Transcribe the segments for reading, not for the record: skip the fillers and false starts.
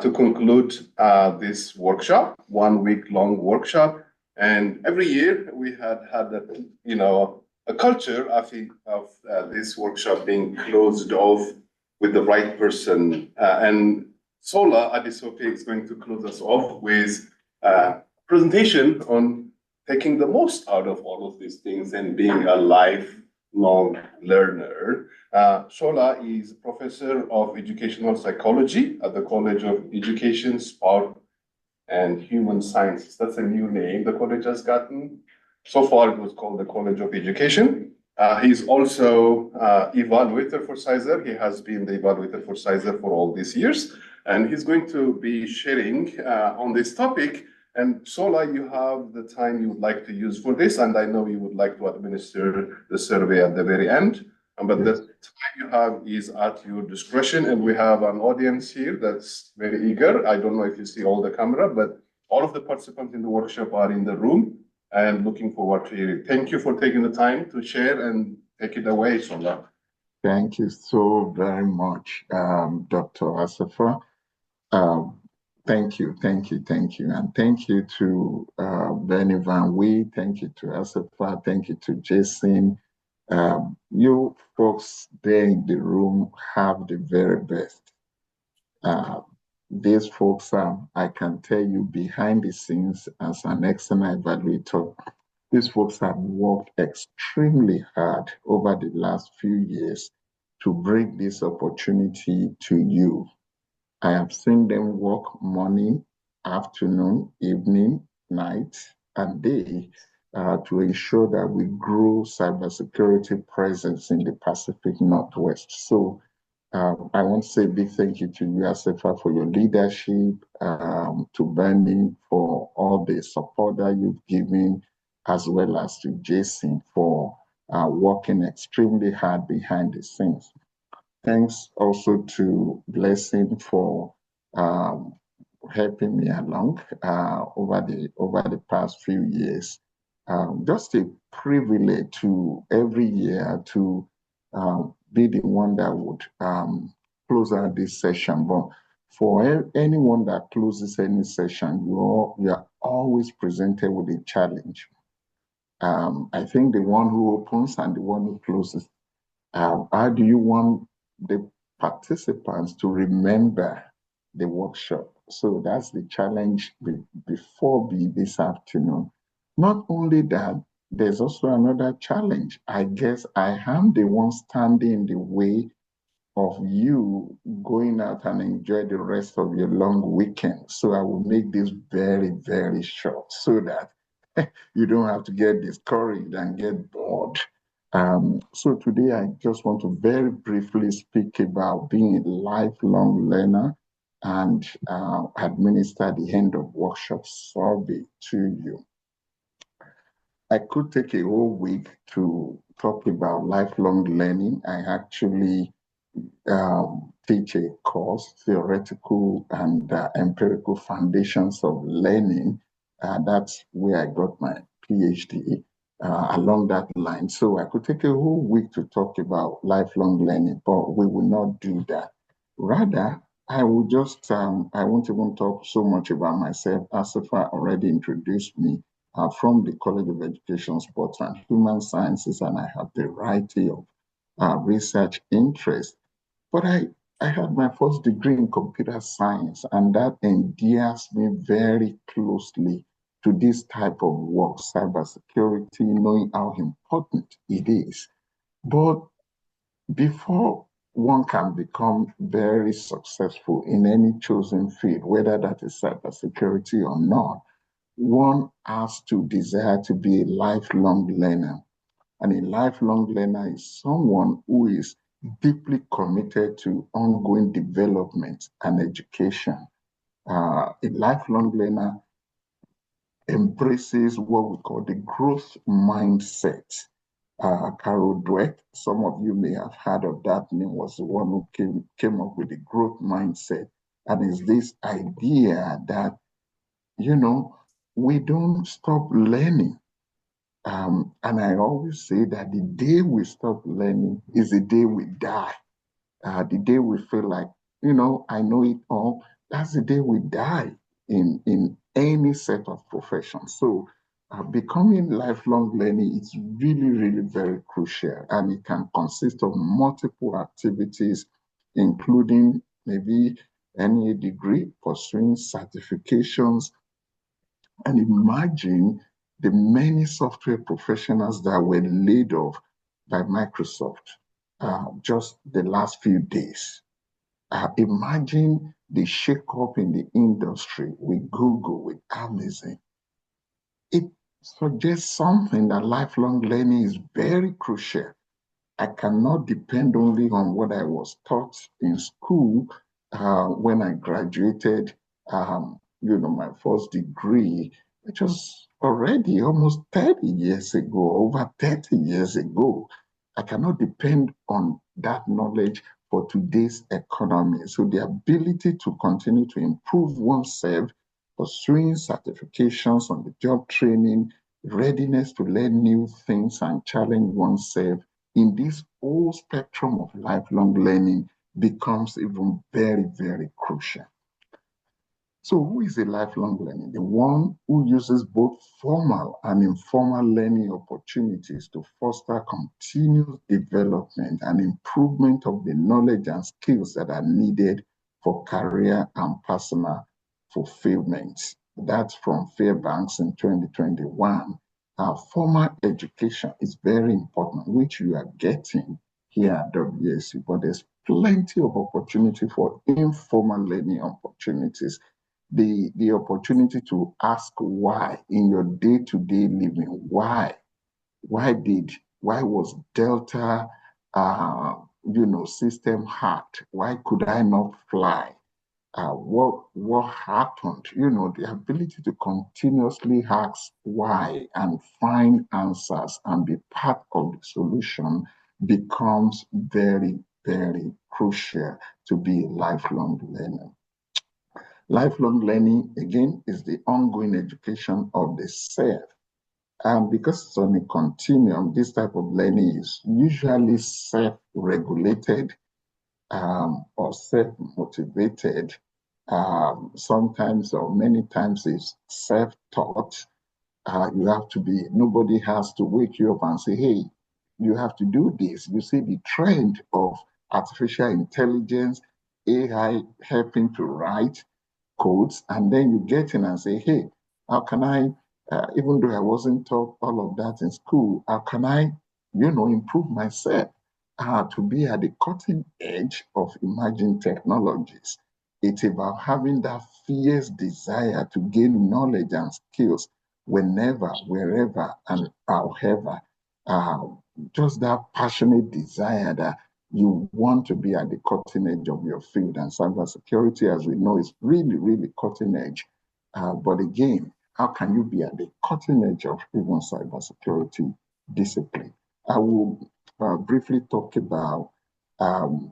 to conclude this workshop, 1 week long workshop. And every year we had a culture, I think, of this workshop being closed off with the right person. And Sola Adesope is going to close us off with a presentation on taking the most out of all of these things and being a lifelong learner. Shola is professor of educational psychology at the College of Education, Sport, and Human Sciences. That's a new name the college has gotten. So far, it was called the College of Education. He's also evaluator for CySER. He has been the evaluator for CySER for all these years. And he's going to be sharing on this topic. And Sola, you have the time you would like to use for this, and I know you would like to administer the survey at the very end. But the time you have is at your discretion, and we have an audience here that's very eager. I don't know if you see all the camera, but all of the participants in the workshop are in the room and looking forward to hearing. Thank you for taking the time to share, and take it away, Sola. Thank you so very much, Dr. Asafa. Thank you. And thank you to Benny Van Wee. Thank you to Asafa. Thank you to Jason. You folks there in the room have the very best. These folks I can tell you behind the scenes as an excellent evaluator, these folks have worked extremely hard over the last few years to bring this opportunity to you. I have seen them work morning, afternoon, evening, night, and day to ensure that we grow cybersecurity presence in the Pacific Northwest. So I want to say a big thank you to you, Asafa, for your leadership, to Bernie for all the support that you've given, as well as to Jason for working extremely hard behind the scenes. Thanks also to Blessing for helping me along over the past few years. Just a privilege to every year to be the one that would close out this session. But for anyone that closes any session, you are always presented with a challenge. I think the one who opens and the one who closes. How do you want the participants to remember the workshop? So that's the challenge before this afternoon. Not only that, there's also another challenge. I guess I am the one standing in the way of you going out and enjoy the rest of your long weekend. So I will make this very, very short so that you don't have to get discouraged and get bored. So today I just want to very briefly speak about being a lifelong learner and administer the end of workshop survey to you. I could take a whole week to talk about lifelong learning. I actually teach a course, theoretical and empirical foundations of learning. That's where I got my PhD. Along that line. So I could take a whole week to talk about lifelong learning, but we will not do that. Rather, I will just, I won't even talk so much about myself. Asafa already introduced me from the College of Education, Sports, and Human Sciences, and I have a variety of research interests. But I had my first degree in computer science, and that endears me very closely to this type of work, cybersecurity, knowing how important it is. But before one can become very successful in any chosen field, whether that is cybersecurity or not, one has to desire to be a lifelong learner. And a lifelong learner is someone who is deeply committed to ongoing development and education. A lifelong learner embraces what we call the growth mindset. Carol Dweck, some of you may have heard of that name, was the one who came up with the growth mindset. And it's this idea that, we don't stop learning. And I always say that the day we stop learning is the day we die. The day we feel like, I know it all, That's the day we die in any set of professions. So becoming lifelong learning is really, really very crucial, and it can consist of multiple activities, including maybe any degree, pursuing certifications, and imagine the many software professionals that were laid off by Microsoft just the last few days. Imagine the shake-up in the industry with Google, with Amazon. It suggests something that lifelong learning is very crucial. I cannot depend only on what I was taught in school when I graduated, my first degree, which was already almost 30 years ago, over 30 years ago. I cannot depend on that knowledge for today's economy. So the ability to continue to improve oneself, pursuing certifications on the job training, readiness to learn new things and challenge oneself in this whole spectrum of lifelong learning becomes even very, very crucial. So who is a lifelong learner? The one who uses both formal and informal learning opportunities to foster continuous development and improvement of the knowledge and skills that are needed for career and personal fulfillment. That's from Fairbanks in 2021. Formal education is very important, which you are getting here at WSU, but there's plenty of opportunity for informal learning opportunities, the opportunity to ask why in your day-to-day living. Why was Delta system hacked? Why could I not fly? What happened? The ability to continuously ask why and find answers and be part of the solution becomes very, very crucial to be a lifelong learner. Lifelong learning, again, is the ongoing education of the self. And because it's on a continuum, this type of learning is usually self-regulated or self-motivated. Sometimes or many times it's self-taught. Nobody has to wake you up and say, hey, you have to do this. You see the trend of artificial intelligence, AI helping to write codes, and then you get in and say, hey, how can I, even though I wasn't taught all of that in school, how can I, improve myself to be at the cutting edge of emerging technologies? It's about having that fierce desire to gain knowledge and skills whenever, wherever, and however. Uh, just that passionate desire that you want to be at the cutting edge of your field. And cybersecurity, as we know, is really, really cutting edge. But again, how can you be at the cutting edge of even cybersecurity discipline? I will briefly talk about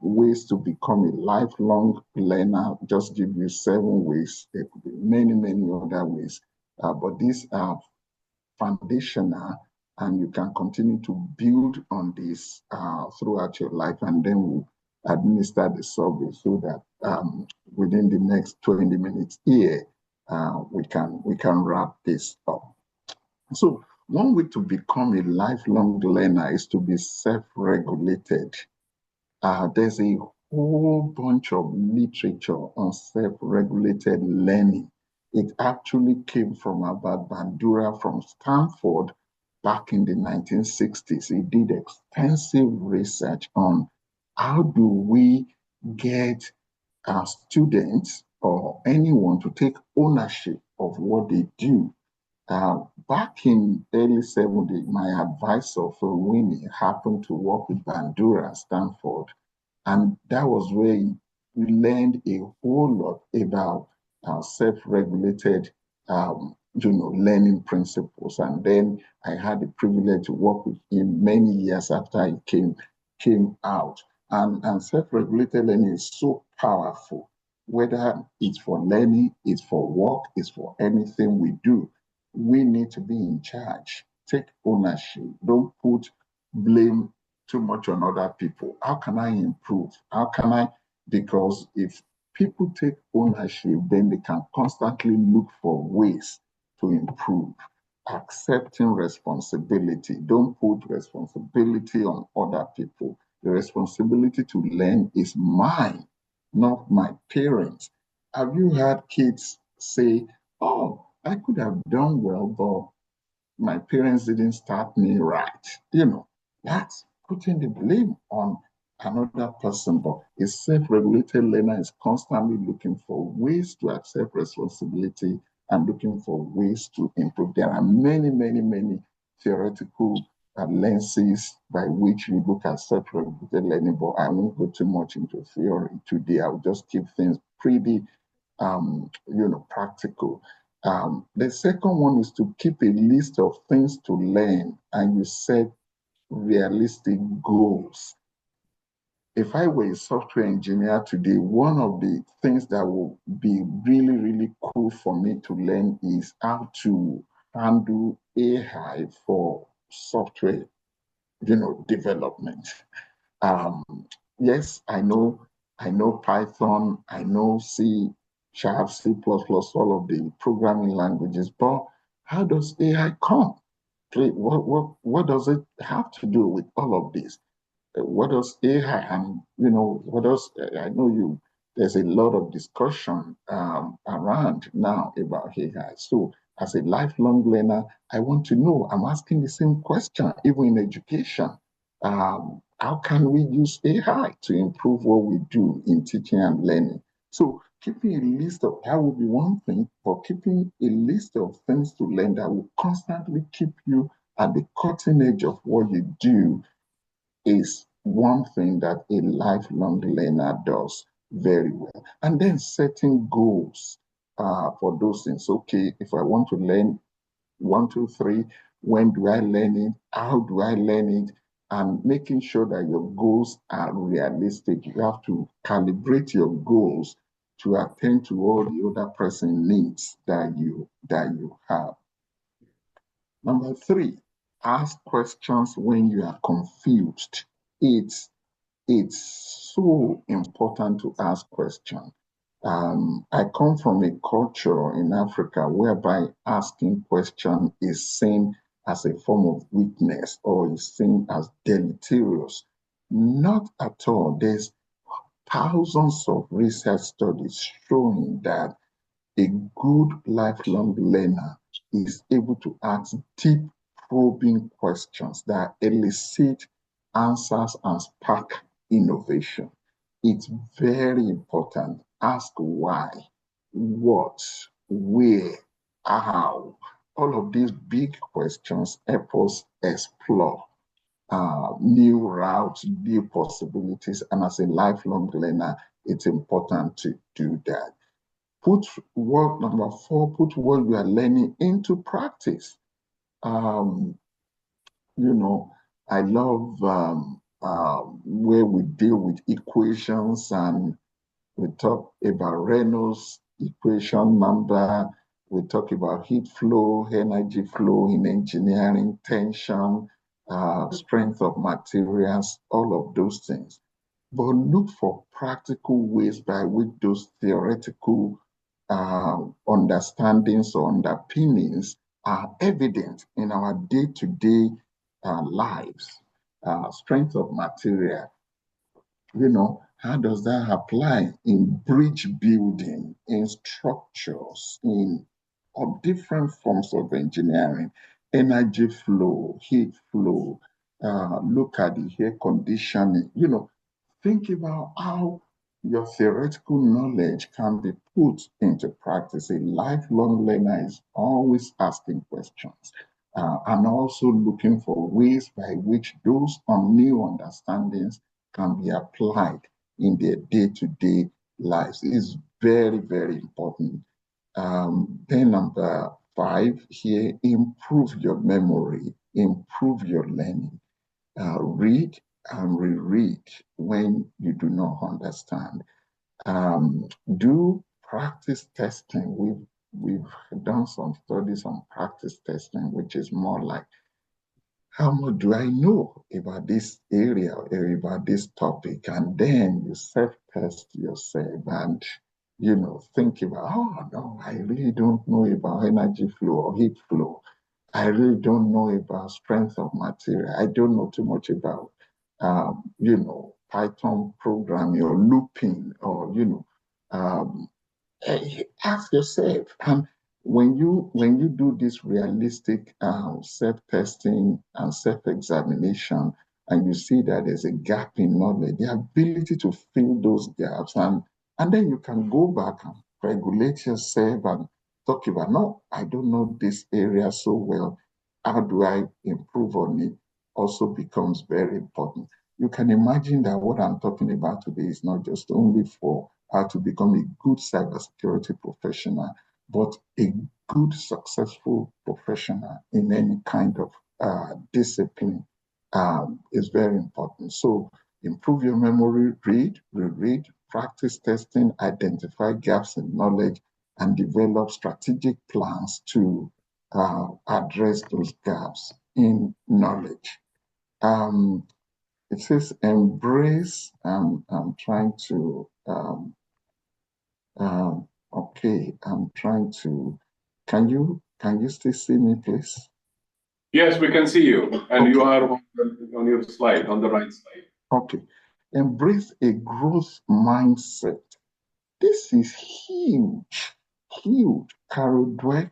ways to become a lifelong learner. Just give you 7 ways. There could be many, many other ways. But these are foundational, and you can continue to build on this throughout your life, and then we'll administer the survey so that within the next 20 minutes here, we can wrap this up. So one way to become a lifelong learner is to be self-regulated. There's a whole bunch of literature on self-regulated learning. It actually came from Albert Bandura from Stanford back in the 1960s. He did extensive research on how do we get our students or anyone to take ownership of what they do. Back in early 70s, my advisor for Winnie happened to work with Bandura at Stanford. And that was where we learned a whole lot about self-regulated, learning principles. And then I had the privilege to work with him many years after he came out. And self-regulated learning is so powerful, whether it's for learning, it's for work, it's for anything we do. We need to be in charge, take ownership, don't put blame too much on other people. How can I improve? How can I? Because if people take ownership, then they can constantly look for ways to improve. Accepting responsibility. Don't put responsibility on other people. The responsibility to learn is mine, not my parents. Have you had kids say, "Oh, I could have done well, but my parents didn't start me right"? That's putting the blame on another person. But a self-regulated learner is constantly looking for ways to accept responsibility and looking for ways to improve. There are many, many, many theoretical lenses by which we look at self-regulated learning, but I won't go too much into theory today. I'll just keep things pretty practical. The second one is to keep a list of things to learn and you set realistic goals. If I were a software engineer today, one of the things that will be really, really cool for me to learn is how to handle AI for software, development. Um, yes, I know Python, I know C Sharp, C++, all of the programming languages, but how does AI come? What does it have to do with all of this? What does AI and what does I know you there's a lot of discussion around now about AI. So as a lifelong learner, I want to know. I'm asking the same question, even in education. How can we use AI to improve what we do in teaching and learning? So keeping a list of that will be one thing, but keeping a list of things to learn that will constantly keep you at the cutting edge of what you do is one thing that a lifelong learner does very well. And then setting goals for those things. Okay, if I want to learn one, two, three, when do I learn it? How do I learn it? And making sure that your goals are realistic. You have to calibrate your goals to attend to all the other person needs that you have. Number three, ask questions when you are confused. It's it's so important to ask questions. I come from a culture in Africa whereby asking questions is seen as a form of weakness or is seen as deleterious. Not at all. There's thousands of research studies showing that a good lifelong learner is able to ask deep, probing questions that elicit answers and spark innovation. It's very important. Ask why, what, where, how. All of these big questions help us explore new routes, new possibilities. And as a lifelong learner, it's important to do that. Put what Number four, put what you are learning into practice. Um, you know, I love where we deal with equations and we talk about Reynolds equation number. We talk about heat flow, energy flow in engineering, tension, strength of materials, all of those things. But look for practical ways by which those theoretical understandings or underpinnings are evident in our day-to-day lives. Strength of material, how does that apply in bridge building, in structures, in of different forms of engineering, energy flow, heat flow, look at the air conditioning, think about how your theoretical knowledge can be put into practice. A lifelong learner is always asking questions and also looking for ways by which those new understandings can be applied in their day-to-day lives. It's very, very important. Then number five here, improve your memory, improve your learning. Read and reread when you do not understand. Do practice testing. We've done some studies on practice testing, which is more like how much do I know about this area or about this topic? And then you self-test yourself and think about, oh, no, I really don't know about energy flow or heat flow. I really don't know about strength of material. I don't know too much about, Python programming or looping or, um, ask yourself. And when you do this realistic self-testing and self-examination, and you see that there's a gap in knowledge, the ability to fill those gaps, and then you can go back and regulate yourself and talk about, no, I don't know this area so well. How do I improve on it? Also becomes very important. You can imagine that what I'm talking about today is not just only for how to become a good cybersecurity professional, but a good, successful professional in any kind of discipline is very important. So improve your memory, read, reread, practice testing, identify gaps in knowledge, and develop strategic plans to address those gaps in knowledge. Um, it says embrace. I'm trying to okay, I'm trying to. Can you still see me, please? Yes, we can see you, and you Okay, are on your slide, on the right side. okay. Embrace a growth mindset. This is huge, huge. Carol Dweck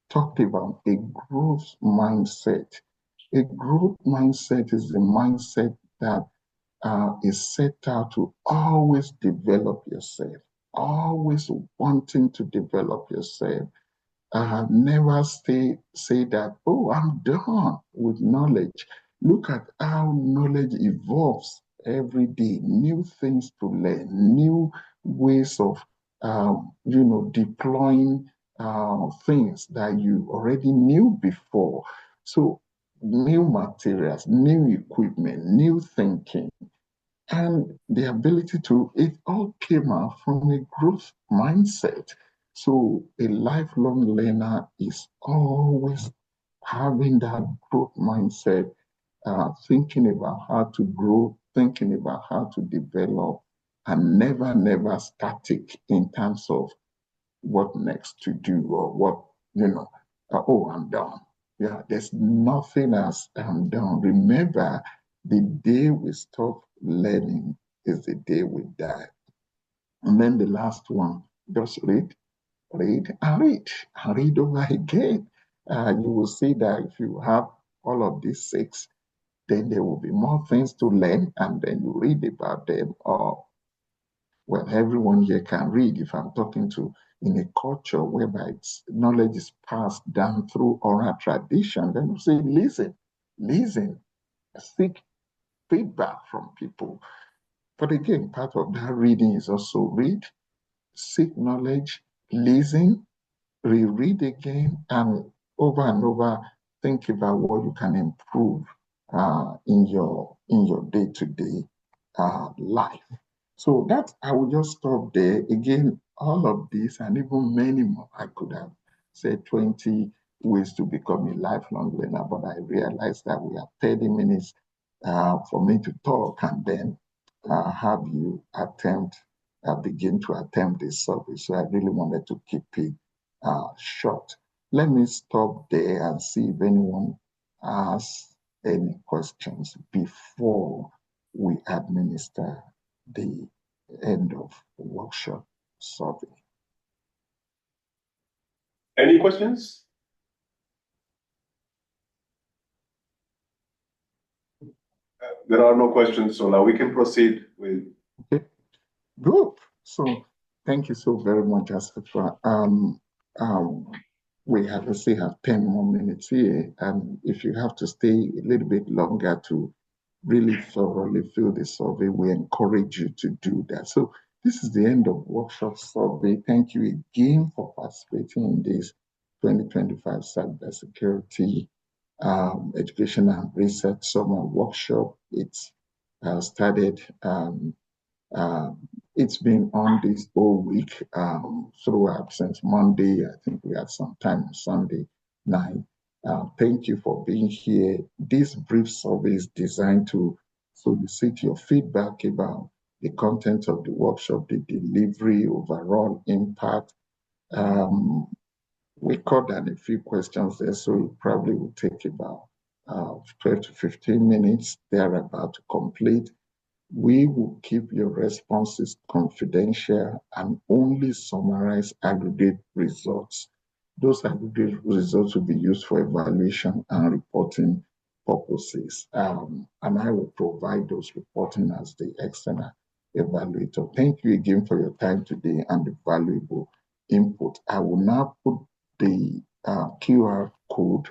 talked about a growth mindset. A growth mindset is the mindset that is set out to always develop yourself, always wanting to develop yourself. Never say that, oh, I'm done with knowledge. Look at how knowledge evolves every day, new things to learn, new ways of, deploying things that you already knew before. So, new materials, new equipment, new thinking. And the ability to, it all came out from a growth mindset. So a lifelong learner is always having that growth mindset, thinking about how to grow, thinking about how to develop, and never static in terms of what next to do or what, oh, I'm done. Yeah, there's nothing else. I'm done. Remember, the day we stop learning is the day we die. And then the last one, just and read over again. You will see that if you have all of these six, then there will be more things to learn, and then you read about them, or well, everyone here can read. If I'm talking to in a culture whereby knowledge is passed down through oral tradition, then you say, listen, seek feedback from people. But again, part of that reading is also read, seek knowledge, listen, reread again, and over think about what you can improve in your day-to-day life. So that I will just stop there. Again, all of this and even many more, I could have said 20 ways to become a lifelong learner, but I realized that we have 30 minutes for me to talk and then have you begin to attempt this survey. So I really wanted to keep it short. Let me stop there and see if anyone has any questions before we administer the end of workshop survey. Any questions? There are no questions, so now we can proceed with. Okay, good. So thank you so very much, Asifra. Um, we have, let's say, have 10 more minutes here. And if you have to stay a little bit longer to really thoroughly fill the survey, we encourage you to do that. So this is the end of workshop survey. Thank you again for participating in this 2025 cybersecurity education and research summer workshop. It's started it's been on this whole week throughout since Monday. I think we had some time on Sunday night. Thank you for being here. This brief survey is designed to solicit your feedback about the content of the workshop, the delivery, overall impact. We caught down a few questions there, so it probably will take about 12 to 15 minutes thereabout to complete. We will keep your responses confidential and only summarize aggregate results. Those aggregate results will be used for evaluation and reporting purposes. And I will provide those reporting as the external evaluator. Thank you again for your time today and the valuable input. I will now put the QR code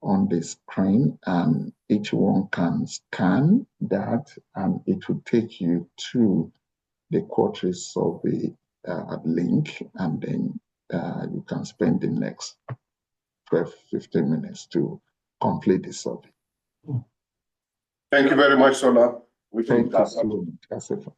on the screen, and each one can scan that, and it will take you to the quarterly survey link, and then you can spend the next 12, 15 minutes to complete the survey. Thank you very much, Sola. Thank you so much, Asifa.